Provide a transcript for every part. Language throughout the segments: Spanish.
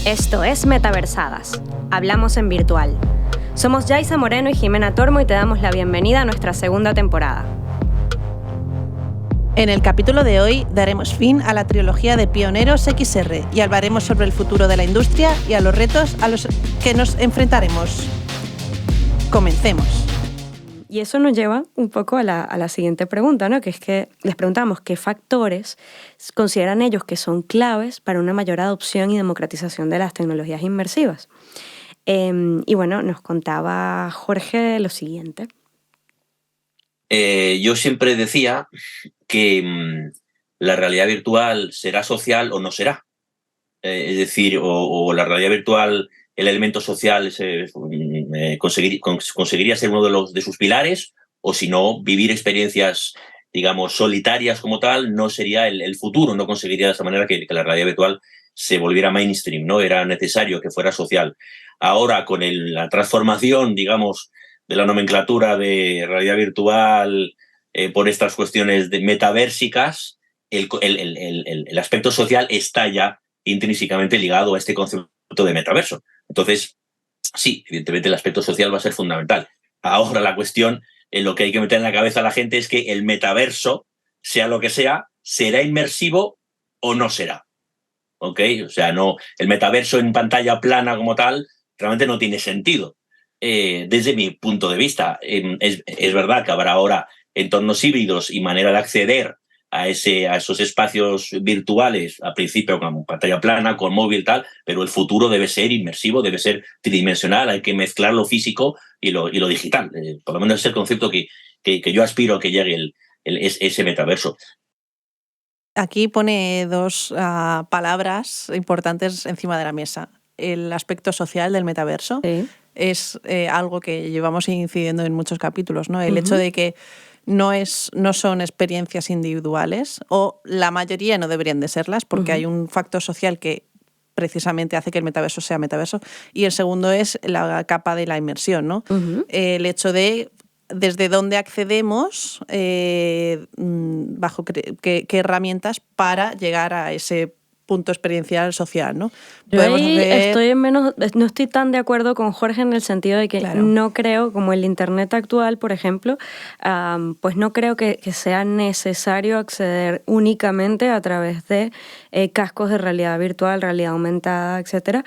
Esto es Metaversadas. Hablamos en virtual. Somos Yaisa Moreno y Jimena Tormo y te damos la bienvenida a nuestra segunda temporada. En el capítulo de hoy daremos fin a la trilogía de Pioneros XR y hablaremos sobre el futuro de la industria y a los retos a los que nos enfrentaremos. Comencemos. Y eso nos lleva un poco a la siguiente pregunta, ¿no? Que es que les preguntamos qué factores consideran ellos que son claves para una mayor adopción y democratización de las tecnologías inmersivas. Y bueno, nos contaba Jorge lo siguiente. Yo siempre decía que la realidad virtual será social o no será. Es decir, o la realidad virtual, el elemento social conseguiría ser uno de sus pilares, o si no, vivir experiencias, digamos, solitarias como tal, no sería el futuro, no conseguiría de esa manera que la realidad virtual se volviera mainstream, ¿no? Era necesario que fuera social. Ahora, con la transformación, digamos, de la nomenclatura de realidad virtual por estas cuestiones metaversicas, el aspecto social está ya intrínsecamente ligado a este concepto de metaverso. Entonces, sí, evidentemente el aspecto social va a ser fundamental. Ahora la cuestión, en lo que hay que meter en la cabeza a la gente es que el metaverso, sea lo que sea, será inmersivo o no será. ¿Ok? O sea, no, el metaverso en pantalla plana como tal realmente no tiene sentido. Desde mi punto de vista, es verdad que habrá ahora entornos híbridos y manera de acceder a esos espacios virtuales, al principio con pantalla plana, con móvil, tal, pero el futuro debe ser inmersivo, debe ser tridimensional, hay que mezclar lo físico y lo digital. Por lo menos es el concepto que yo aspiro a que llegue ese metaverso. Aquí pone dos palabras importantes encima de la mesa. El aspecto social del metaverso es algo que llevamos incidiendo en muchos capítulos, ¿no? El hecho de que no son experiencias individuales, o la mayoría no deberían de serlas, porque hay un factor social que precisamente hace que el metaverso sea metaverso. Y el segundo es la capa de la inmersión, ¿no? El hecho de desde dónde accedemos, bajo qué herramientas para llegar a ese punto experiencial social, ¿no? Yo ahí no estoy tan de acuerdo con Jorge en el sentido de que no creo, como el Internet actual, por ejemplo, pues no creo que sea necesario acceder únicamente a través de cascos de realidad virtual, realidad aumentada, etcétera.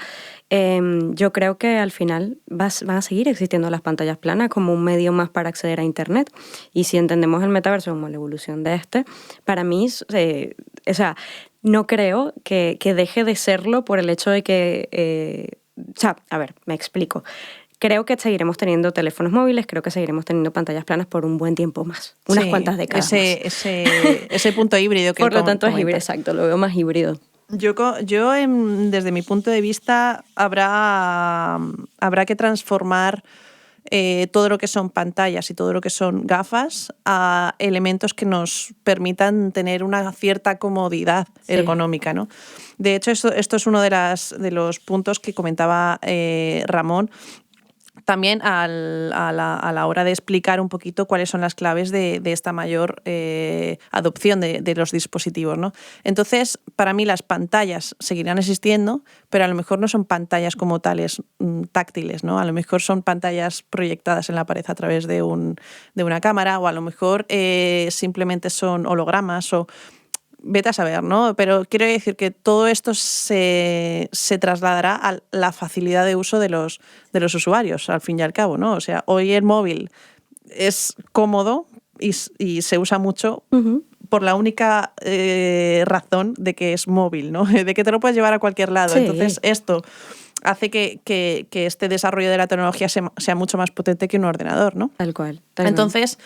Yo creo que al final van a seguir existiendo las pantallas planas como un medio más para acceder a Internet. Y si entendemos el metaverso como la evolución de para mí, o sea, no creo que deje de serlo por el hecho de que... a ver, me explico. Creo que seguiremos teniendo teléfonos móviles, creo que seguiremos teniendo pantallas planas por un buen tiempo más, unas cuantas décadas más. Ese punto híbrido que por lo tanto es híbrido, exacto, lo veo más híbrido. Yo desde mi punto de vista, habrá que transformar todo lo que son pantallas y todo lo que son gafas a elementos que nos permitan tener una cierta comodidad ergonómica, ¿no? De hecho, esto es uno de los puntos que comentaba Ramón, también a la hora de explicar un poquito cuáles son las claves de esta mayor adopción de los dispositivos, ¿no? Entonces, para mí las pantallas seguirán existiendo, pero a lo mejor no son pantallas como tales táctiles, ¿no? A lo mejor son pantallas proyectadas en la pared a través de una cámara, o a lo mejor simplemente son hologramas, o vete a saber, ¿no? Pero quiero decir que todo esto se trasladará a la facilidad de uso de los usuarios, al fin y al cabo, ¿no? O sea, hoy el móvil es cómodo y se usa mucho por la única razón de que es móvil, ¿no? De que te lo puedes llevar a cualquier lado. Sí. Entonces, esto hace que este desarrollo de la tecnología sea mucho más potente que un ordenador, ¿no? Tal cual. Entonces,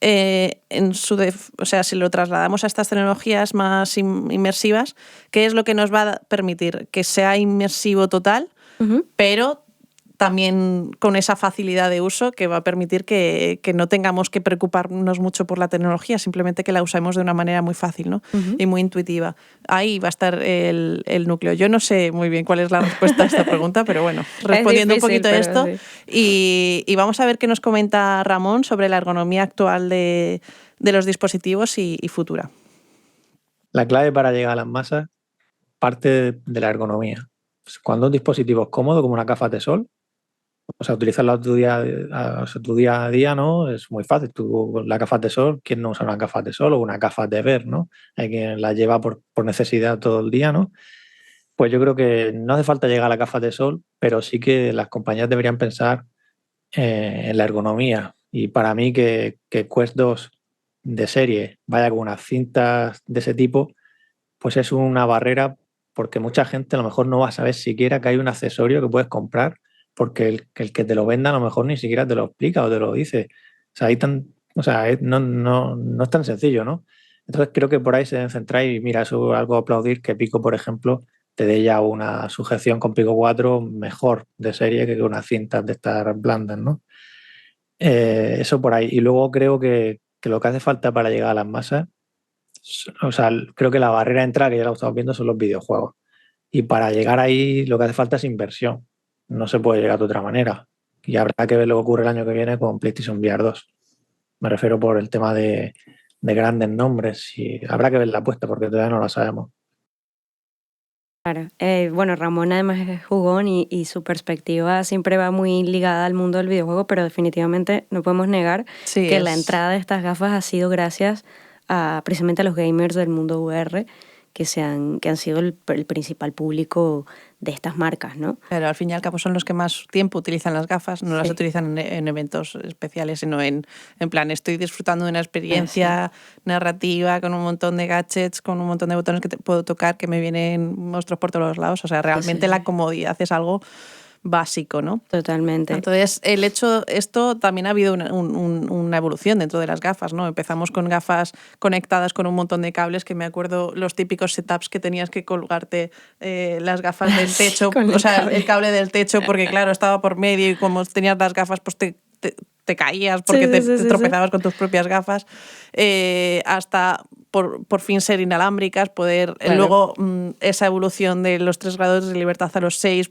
si lo trasladamos a estas tecnologías más inmersivas, ¿qué es lo que nos va a permitir? Que sea inmersivo total, pero también con esa facilidad de uso que va a permitir que no tengamos que preocuparnos mucho por la tecnología, simplemente que la usemos de una manera muy fácil, ¿no? Y muy intuitiva. Ahí va a estar el núcleo. Yo no sé muy bien cuál es la respuesta a esta pregunta, pero bueno, respondiendo difícil, un poquito a esto. Sí. Y vamos a ver qué nos comenta Ramón sobre la ergonomía actual de los dispositivos y futura. La clave para llegar a las masas parte de la ergonomía. cuando un dispositivo es cómodo, como una gafas de sol, o sea, utilizarla tu día a día, ¿no? Es muy fácil. Tú, las gafas de sol, ¿quién no usa unas gafas de sol o unas gafas de ver, ¿no? Hay quien las lleva por necesidad todo el día, ¿no? Pues yo creo que no hace falta llegar a las gafas de sol, pero sí que las compañías deberían pensar en la ergonomía. Y para mí que Quest 2 de serie vaya con unas cintas de ese tipo, pues es una barrera, porque mucha gente a lo mejor no va a saber siquiera que hay un accesorio que puedes comprar, porque el que te lo venda a lo mejor ni siquiera te lo explica o te lo dice. O sea, no es tan sencillo, ¿no? Entonces creo que por ahí se deben centrar y mira, eso es algo a aplaudir que Pico, por ejemplo, te dé ya una sujeción con Pico 4 mejor de serie que unas cintas de estas blandas, ¿no? Eso por ahí. Y luego creo que lo que hace falta para llegar a las masas, o sea, creo que la barrera de entrada que ya lo estamos viendo son los videojuegos. Y para llegar ahí lo que hace falta es inversión. No se puede llegar de otra manera. Y habrá que ver lo que ocurre el año que viene con PlayStation VR 2. Me refiero por el tema de grandes nombres. Y habrá que ver la apuesta porque todavía no lo sabemos. Claro. Bueno, Ramón además es jugón y su perspectiva siempre va muy ligada al mundo del videojuego, pero definitivamente no podemos negar que la entrada de estas gafas ha sido gracias precisamente a los gamers del mundo VR que han sido el principal público de estas marcas, ¿no? Pero al fin y al cabo son los que más tiempo utilizan las gafas, no las utilizan en eventos especiales, sino en plan, estoy disfrutando de una experiencia narrativa con un montón de gadgets, con un montón de botones que puedo tocar, que me vienen monstruos por todos los lados. O sea, realmente la comodidad es algo básico, ¿no? Totalmente. Entonces, esto también ha habido una evolución dentro de las gafas, ¿no? Empezamos con gafas conectadas con un montón de cables, que me acuerdo los típicos setups que tenías que colgarte las gafas del techo, o sea, el cable del techo, porque claro, estaba por medio y como tenías las gafas, pues te caías porque te tropezabas con tus propias gafas, hasta por fin ser inalámbricas, poder luego esa evolución de los 3 grados de libertad a los 6,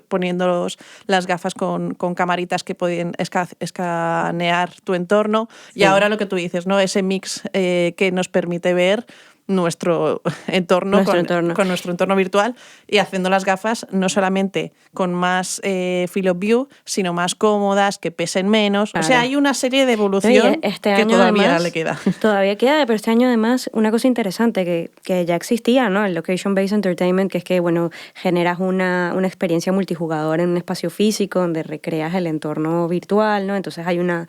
poniendo las gafas con camaritas que pueden escanear tu entorno, y ahora lo que tú dices, ¿no? Ese mix que nos permite ver nuestro entorno con nuestro entorno virtual, y haciendo las gafas no solamente con más field of view, sino más cómodas, que pesen menos. Claro. O sea, hay una serie de evolución que todavía además, le queda. Todavía queda, pero este año además una cosa interesante que ya existía, ¿no? El Location Based Entertainment, que es que, bueno, generas una experiencia multijugador en un espacio físico donde recreas el entorno virtual, ¿no? Entonces hay una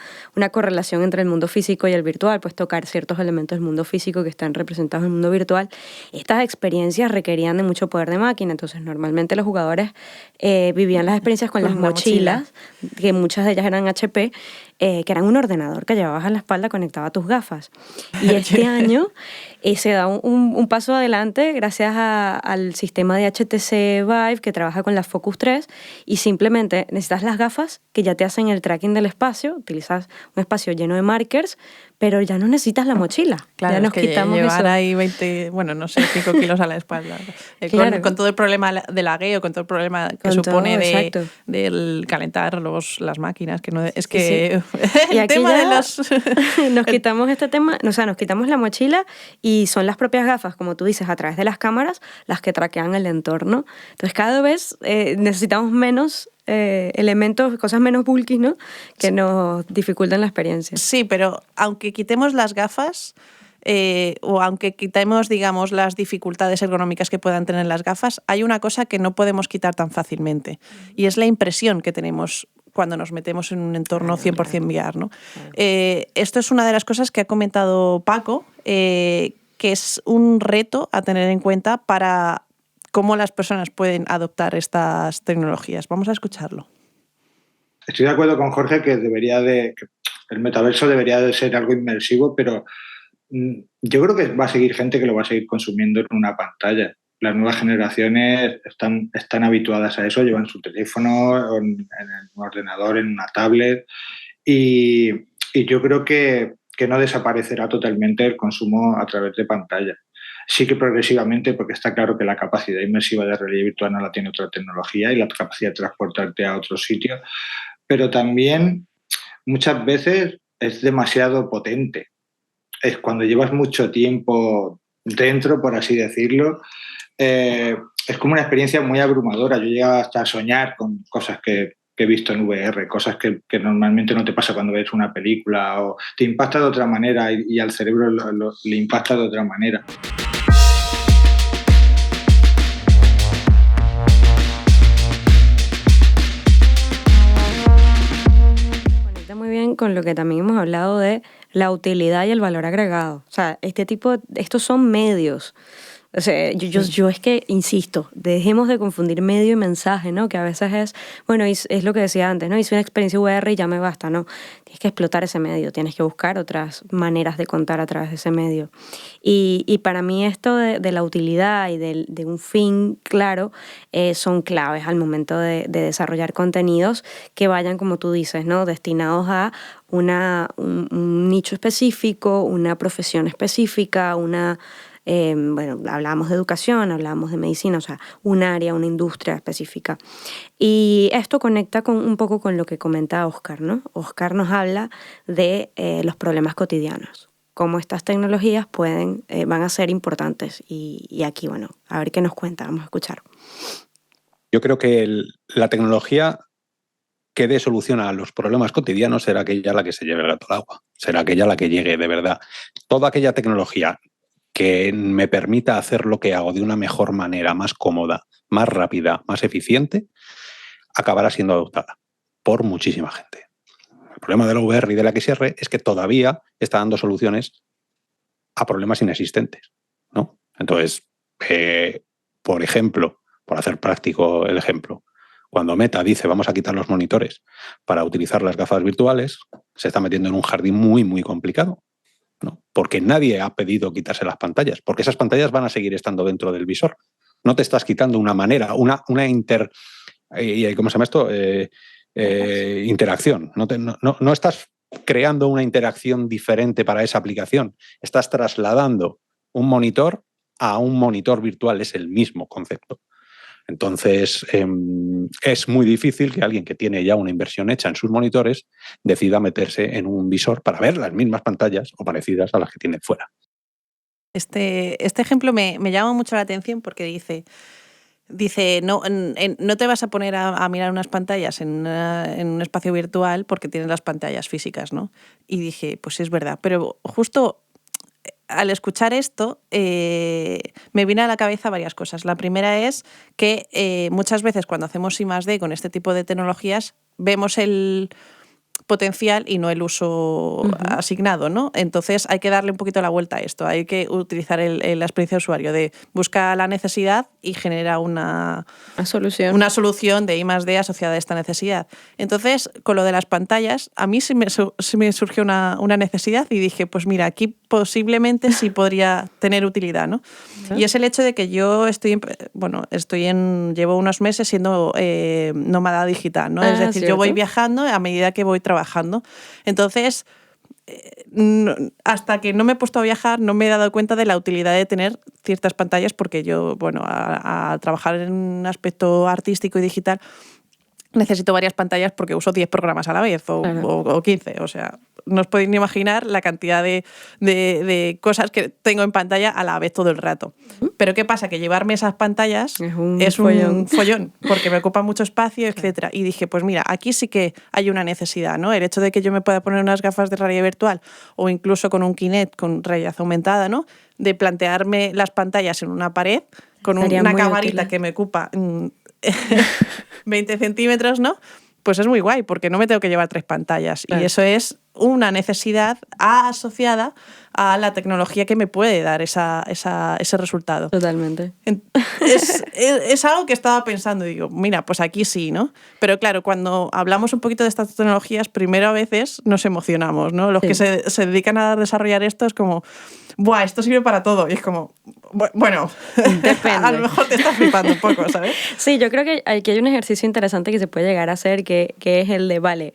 correlación entre el mundo físico y el virtual, pues tocar ciertos elementos del mundo físico que están representados en el mundo virtual. Estas experiencias requerían de mucho poder de máquina, entonces normalmente los jugadores vivían las experiencias con las mochilas, que muchas de ellas eran HP, que eran un ordenador que llevabas a la espalda, conectaba a tus gafas. Y este año se da un paso adelante gracias al sistema de HTC Vive que trabaja con la Focus 3, y simplemente necesitas las gafas que ya te hacen el tracking del espacio, utilizas un espacio lleno de markers, pero ya no necesitas la mochila. Claro, ya nos es que quitamos llevar eso. ahí 20, bueno, no sé, 5 kilos a la espalda. Claro. Con todo el problema de lagueo, con todo el problema que supone del calentar las máquinas, que no es que y el tema de las nos quitamos este tema, o sea, nos quitamos la mochila y son las propias gafas, como tú dices, a través de las cámaras las que traquean el entorno. Entonces cada vez necesitamos menos elementos, cosas menos bulky, ¿no? Que nos dificultan la experiencia. Sí, pero aunque quitemos las gafas o aunque quitemos, digamos, las dificultades ergonómicas que puedan tener las gafas, hay una cosa que no podemos quitar tan fácilmente, y es la impresión que tenemos cuando nos metemos en un entorno 100% VR, ¿no? Esto es una de las cosas que ha comentado Paco, que es un reto a tener en cuenta para cómo las personas pueden adoptar estas tecnologías. Vamos a escucharlo. Estoy de acuerdo con Jorge que el metaverso debería de ser algo inmersivo, pero yo creo que va a seguir gente que lo va a seguir consumiendo en una pantalla. Las nuevas generaciones están habituadas a eso, llevan su teléfono en un ordenador, en una tablet, y yo creo que no desaparecerá totalmente el consumo a través de pantalla. Sí que progresivamente, porque está claro que la capacidad inmersiva de realidad virtual no la tiene otra tecnología, y la capacidad de transportarte a otro sitio, pero también muchas veces es demasiado potente. Es cuando llevas mucho tiempo dentro, por así decirlo, es como una experiencia muy abrumadora. Yo llego hasta a soñar con cosas que he visto en VR, cosas que normalmente no te pasa cuando ves una película, o te impacta de otra manera y al cerebro le impacta de otra manera. Conecta muy bien con lo que también hemos hablado de la utilidad y el valor agregado. O sea, estos son medios. O sea, yo es que, insisto, dejemos de confundir medio y mensaje, ¿no? Que a veces es, bueno, es lo que decía antes, ¿no? Hice una experiencia VR y ya me basta, ¿no? Tienes que explotar ese medio, tienes que buscar otras maneras de contar a través de ese medio. Y para mí esto de la utilidad y de un fin claro son claves al momento de desarrollar contenidos que vayan, como tú dices, ¿no? Destinados a un nicho específico, una profesión específica, bueno, hablábamos de educación, hablábamos de medicina, o sea, un área, una industria específica. Y esto conecta un poco con lo que comenta Óscar, ¿no? Óscar nos habla de los problemas cotidianos, cómo estas tecnologías van a ser importantes. Y aquí, bueno, a ver qué nos cuenta, vamos a escuchar. Yo creo que la tecnología que dé solución a los problemas cotidianos será aquella la que se lleve el gato al agua, será aquella la que llegue de verdad. Toda aquella tecnología que me permita hacer lo que hago de una mejor manera, más cómoda, más rápida, más eficiente, acabará siendo adoptada por muchísima gente. El problema de la VR y de la XR es que todavía está dando soluciones a problemas inexistentes, ¿no? Entonces, por ejemplo, por hacer práctico el ejemplo, cuando Meta dice vamos a quitar los monitores para utilizar las gafas virtuales, se está metiendo en un jardín muy, muy complicado, ¿no? Porque nadie ha pedido quitarse las pantallas, porque esas pantallas van a seguir estando dentro del visor. No te estás quitando una manera, ¿cómo se llama esto? Interacción. No estás creando una interacción diferente para esa aplicación. Estás trasladando un monitor a un monitor virtual, es el mismo concepto. Entonces, es muy difícil que alguien que tiene ya una inversión hecha en sus monitores decida meterse en un visor para ver las mismas pantallas o parecidas a las que tiene fuera. Este ejemplo me llama mucho la atención porque dice no te vas a poner a mirar unas pantallas en un espacio virtual porque tienes las pantallas físicas, ¿no? Y dije, pues es verdad, pero justo al escuchar esto me vino a la cabeza varias cosas. La primera es que muchas veces cuando hacemos I+D con este tipo de tecnologías vemos el potencial y no el uso asignado, ¿no? Entonces hay que darle un poquito la vuelta a esto, hay que utilizar la experiencia de usuario de busca la necesidad y genera una solución de I+D asociada a esta necesidad. Entonces, con lo de las pantallas, a mí sí me surgió una necesidad y dije, pues mira, aquí posiblemente sí podría tener utilidad, ¿no? ¿Sí? Y es el hecho de que yo llevo unos meses siendo nómada digital, ¿no? Es decir, ¿cierto? Yo voy viajando a medida que voy trabajando. Entonces, hasta que no me he puesto a viajar, no me he dado cuenta de la utilidad de tener ciertas pantallas, porque yo, a trabajar en un aspecto artístico y digital, necesito varias pantallas porque uso 10 programas a la vez o 15. O sea, no os podéis ni imaginar la cantidad de cosas que tengo en pantalla a la vez todo el rato. Pero ¿qué pasa? Que llevarme esas pantallas es un follón porque me ocupa mucho espacio, etc. Y dije, pues mira, aquí sí que hay una necesidad, ¿no? El hecho de que yo me pueda poner unas gafas de realidad virtual o incluso con un Kinect con realidad aumentada, ¿no? De plantearme las pantallas en una pared con una camarita que me ocupa 20 centímetros, ¿no? Pues es muy guay, porque no me tengo que llevar 3 pantallas. Claro. Y eso es una necesidad asociada a la tecnología que me puede dar ese resultado. Totalmente. Es algo que estaba pensando y digo, mira, pues aquí sí, ¿no? Pero claro, cuando hablamos un poquito de estas tecnologías, primero a veces nos emocionamos, ¿no? Los que se dedican a desarrollar esto es como, ¡buah, esto sirve para todo! Y es como, bueno, a lo mejor te estás flipando un poco, ¿sabes? Sí, yo creo que aquí hay un ejercicio interesante que se puede llegar a hacer, que es el de, vale,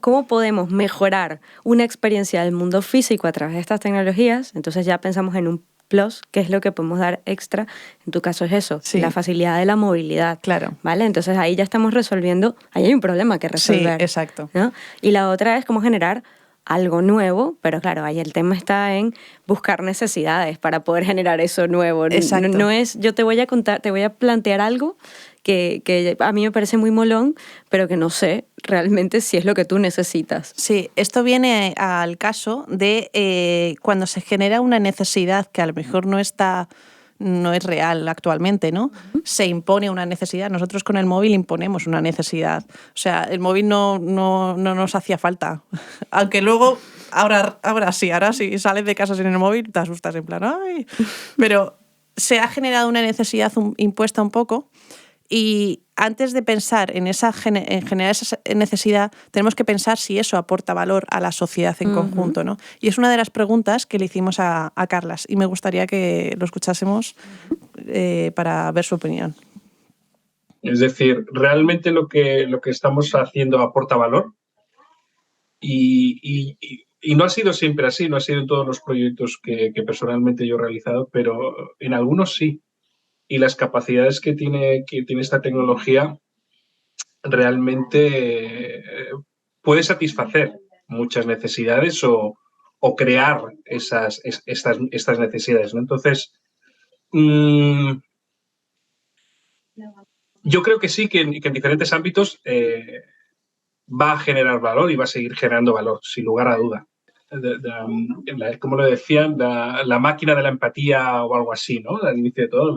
¿cómo podemos mejorar una experiencia del mundo físico a través de estas tecnologías? Entonces ya pensamos en un plus, ¿qué es lo que podemos dar extra? En tu caso es eso, la facilidad de la movilidad. Claro. ¿Vale? Entonces ahí ya estamos resolviendo, ahí hay un problema que resolver. Sí, exacto. ¿No? Y la otra es cómo generar algo nuevo, pero claro, ahí el tema está en buscar necesidades para poder generar eso nuevo. Exacto. No es, yo te voy a contar, te voy a plantear algo que a mí me parece muy molón, pero que no sé realmente si es lo que tú necesitas. Sí, esto viene al caso de cuando se genera una necesidad que a lo mejor no es real actualmente, ¿no? Se impone una necesidad. Nosotros con el móvil imponemos una necesidad. O sea, el móvil no nos hacía falta. Aunque luego, ahora sí sales de casa sin el móvil, te asustas en plan, ¡ay! Pero se ha generado una necesidad impuesta un poco. Y antes de pensar en generar esa necesidad, tenemos que pensar si eso aporta valor a la sociedad en conjunto, ¿no? Y es una de las preguntas que le hicimos a Carlas y me gustaría que lo escuchásemos para ver su opinión. Es decir, realmente lo que estamos haciendo aporta valor y no ha sido siempre así, no ha sido en todos los proyectos que personalmente yo he realizado, pero en algunos sí. Y las capacidades que tiene esta tecnología realmente puede satisfacer muchas necesidades o crear estas necesidades, ¿no? Entonces, yo creo que sí, que en diferentes ámbitos va a generar valor y va a seguir generando valor, sin lugar a duda. Como lo decían, la máquina de la empatía o algo así, ¿no? Al inicio de todo,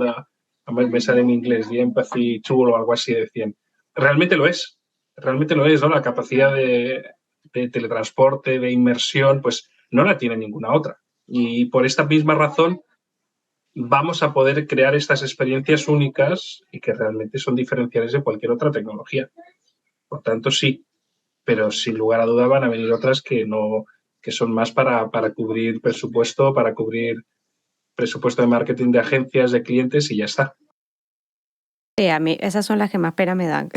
me sale en inglés, The Empathy Tool o algo así decían. Realmente lo es, ¿no? La capacidad de teletransporte, de inmersión, pues no la tiene ninguna otra. Y por esta misma razón vamos a poder crear estas experiencias únicas y que realmente son diferenciales de cualquier otra tecnología. Por tanto, sí, pero sin lugar a duda van a venir otras que son más para cubrir presupuesto, de marketing de agencias, de clientes y ya está. Sí, a mí esas son las que más pena me dan.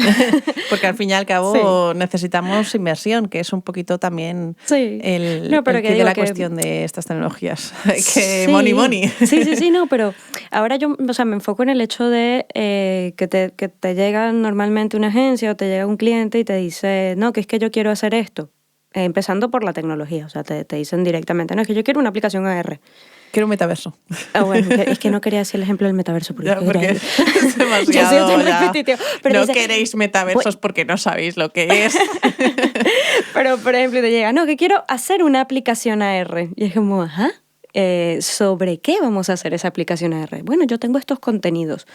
Porque al fin y al cabo necesitamos inversión, que es un poquito también la cuestión de estas tecnologías. Que money. Sí, no, pero ahora yo me enfoco en el hecho de que te llega normalmente una agencia o te llega un cliente y te dice, no, que es que yo quiero hacer esto. Empezando por la tecnología, o sea, te dicen directamente, no, es que yo quiero una aplicación AR. Quiero un metaverso. Bueno, es que no quería decir el ejemplo del metaverso. Porque es demasiado repetitivo. Pero no queréis metaversos porque no sabéis lo que es. Pero, por ejemplo, te llega, no, que quiero hacer una aplicación AR. Y es como, ajá, ¿sobre qué vamos a hacer esa aplicación AR? Bueno, yo tengo estos contenidos.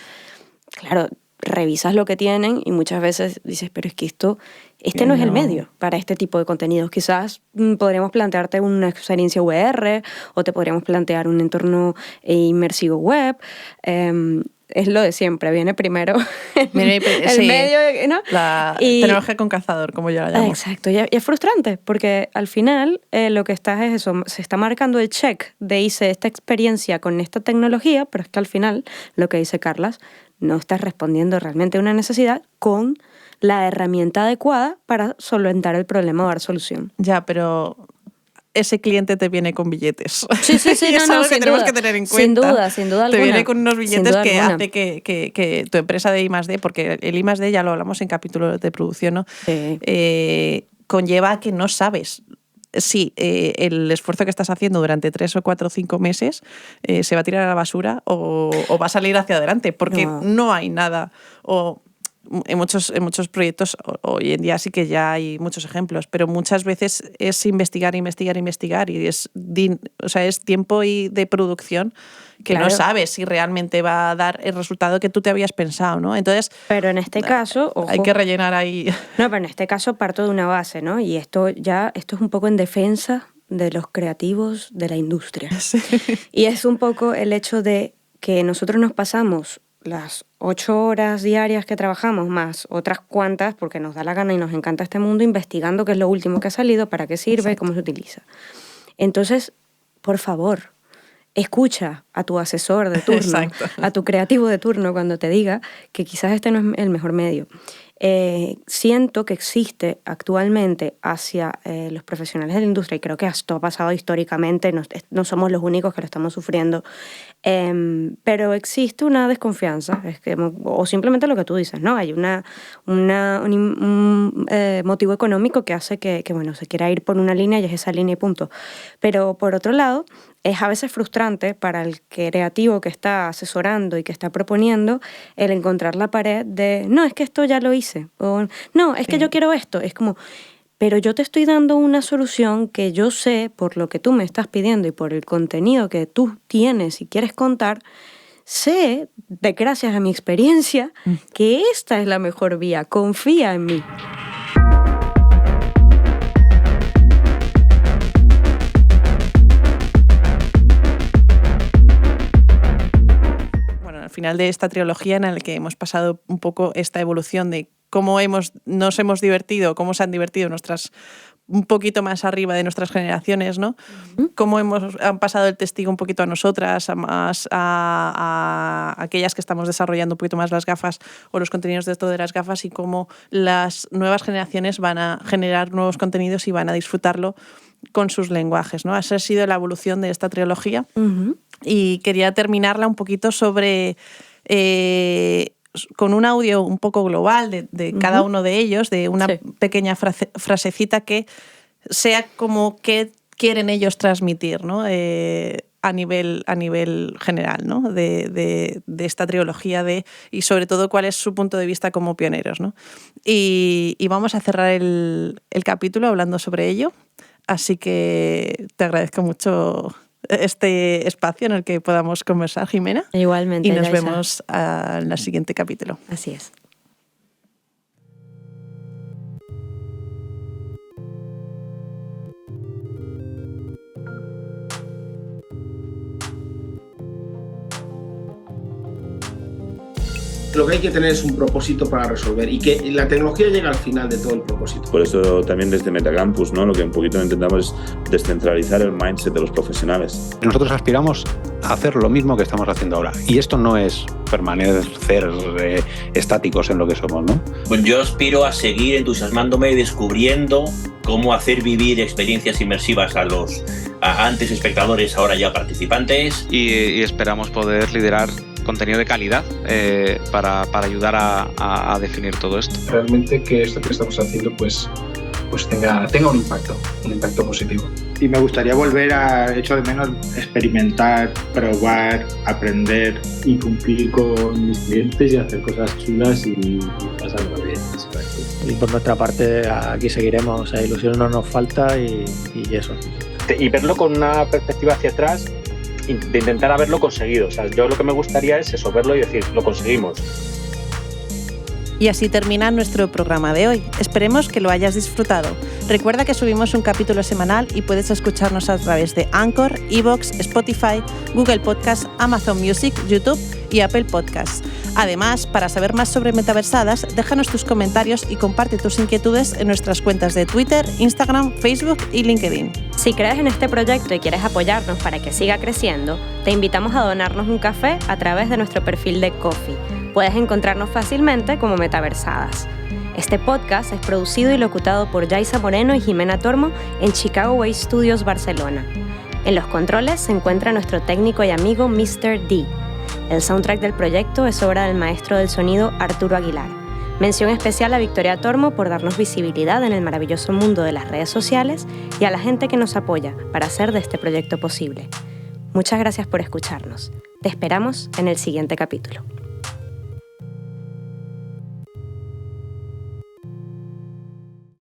Claro, revisas lo que tienen y muchas veces dices, pero es que este no es el medio para este tipo de contenidos. Quizás podríamos plantearte una experiencia VR o te podríamos plantear un entorno inmersivo web. Es lo de siempre, viene primero el medio, ¿no? La tecnología con calzador, como yo la llamo. Exacto, y es frustrante porque al final lo que estás es eso, se está marcando el check de hice esta experiencia con esta tecnología, pero es que al final, lo que dice Carlas, no estás respondiendo realmente a una necesidad con la herramienta adecuada para solventar el problema o dar solución. Ya, pero ese cliente te viene con billetes. Sí, y es algo que tenemos que tener en cuenta. Sin duda alguna. Te viene con unos billetes que hace que tu empresa de I+D, porque el I+D ya lo hablamos en capítulos de producción, ¿no? Sí. Conlleva que no sabes si el esfuerzo que estás haciendo durante 3 o 4 o 5 meses se va a tirar a la basura o va a salir hacia adelante, porque no hay nada. En muchos proyectos hoy en día sí que ya hay muchos ejemplos, pero muchas veces es investigar y es tiempo de producción que no sabes si realmente va a dar el resultado que tú te habías pensado, ¿no? Entonces, pero en este caso, ojo, hay que rellenar ahí. No, pero en este caso parto de una base, ¿no? Y esto es un poco en defensa de los creativos de la industria. Sí. Y es un poco el hecho de que nosotros nos pasamos las 8 horas diarias que trabajamos, más otras cuantas, porque nos da la gana y nos encanta este mundo, investigando qué es lo último que ha salido, para qué sirve, cómo se utiliza. Entonces, por favor, escucha a tu asesor de turno, a tu creativo de turno cuando te diga que quizás este no es el mejor medio. siento que existe actualmente hacia los profesionales de la industria, y creo que esto ha pasado históricamente, no somos los únicos que lo estamos sufriendo, pero existe una desconfianza, o simplemente lo que tú dices, ¿no? Hay un motivo económico que hace que bueno, se quiera ir por una línea y es esa línea y punto. Pero por otro lado, es a veces frustrante para el creativo que está asesorando y que está proponiendo el encontrar la pared de, no, es que esto ya lo hice, o no, es que yo quiero esto. Es como, pero yo te estoy dando una solución que yo sé, por lo que tú me estás pidiendo y por el contenido que tú tienes y quieres contar, sé, gracias a mi experiencia, que esta es la mejor vía, confía en mí. Al final de esta trilogía en la que hemos pasado un poco esta evolución de cómo nos hemos divertido, cómo se han divertido un poquito más arriba de nuestras generaciones, ¿no? Cómo han pasado el testigo un poquito a nosotras, a aquellas que estamos desarrollando un poquito más las gafas o los contenidos dentro de las gafas, y cómo las nuevas generaciones van a generar nuevos contenidos y van a disfrutarlo con sus lenguajes, ¿no? Esa ha sido la evolución de esta trilogía. Y quería terminarla un poquito con un audio un poco global de cada uno de ellos, de una pequeña frasecita que sea como qué quieren ellos transmitir, ¿no? A nivel general, ¿no? de esta trilogía y sobre todo cuál es su punto de vista como pioneros, ¿no? Y vamos a cerrar el capítulo hablando sobre ello, así que te agradezco mucho este espacio en el que podamos conversar, Jimena. Igualmente, y nos Yaiza. vemos en el siguiente capítulo. Así es. Lo que hay que tener es un propósito para resolver y que la tecnología llega al final de todo el propósito. Por eso también desde Metacampus, ¿no? Lo que un poquito intentamos es descentralizar el mindset de los profesionales. Nosotros aspiramos a hacer lo mismo que estamos haciendo ahora. Y esto no es permanecer estáticos en lo que somos, ¿no? Pues yo aspiro a seguir entusiasmándome y descubriendo cómo hacer vivir experiencias inmersivas a antes espectadores, ahora ya participantes. Y esperamos poder liderar contenido de calidad para ayudar a definir todo esto. Realmente que esto que estamos haciendo pues tenga un impacto positivo. Y me gustaría volver a, hecho de menos, experimentar, probar, aprender. Y cumplir con mis clientes y hacer cosas chulas y pasarlo bien. Y por nuestra parte aquí seguiremos, o sea, ilusión no nos falta y eso. Y verlo con una perspectiva hacia atrás, de intentar haberlo conseguido. O sea, yo lo que me gustaría es eso, verlo y decir, lo conseguimos. Y así termina nuestro programa de hoy. Esperemos que lo hayas disfrutado. Recuerda que subimos un capítulo semanal y puedes escucharnos a través de Anchor, iVoox, Spotify, Google Podcast, Amazon Music, YouTube y Apple Podcasts. Además, para saber más sobre Metaversadas, déjanos tus comentarios y comparte tus inquietudes en nuestras cuentas de Twitter, Instagram, Facebook y LinkedIn. Si crees en este proyecto y quieres apoyarnos para que siga creciendo, te invitamos a donarnos un café a través de nuestro perfil de Ko-fi. Puedes encontrarnos fácilmente como Metaversadas. Este podcast es producido y locutado por Yaiza Moreno y Jimena Tormo en Chicago Way Studios, Barcelona. En los controles se encuentra nuestro técnico y amigo Mr. D. El soundtrack del proyecto es obra del maestro del sonido Arturo Aguilar. Mención especial a Victoria Tormo por darnos visibilidad en el maravilloso mundo de las redes sociales y a la gente que nos apoya para hacer de este proyecto posible. Muchas gracias por escucharnos. Te esperamos en el siguiente capítulo.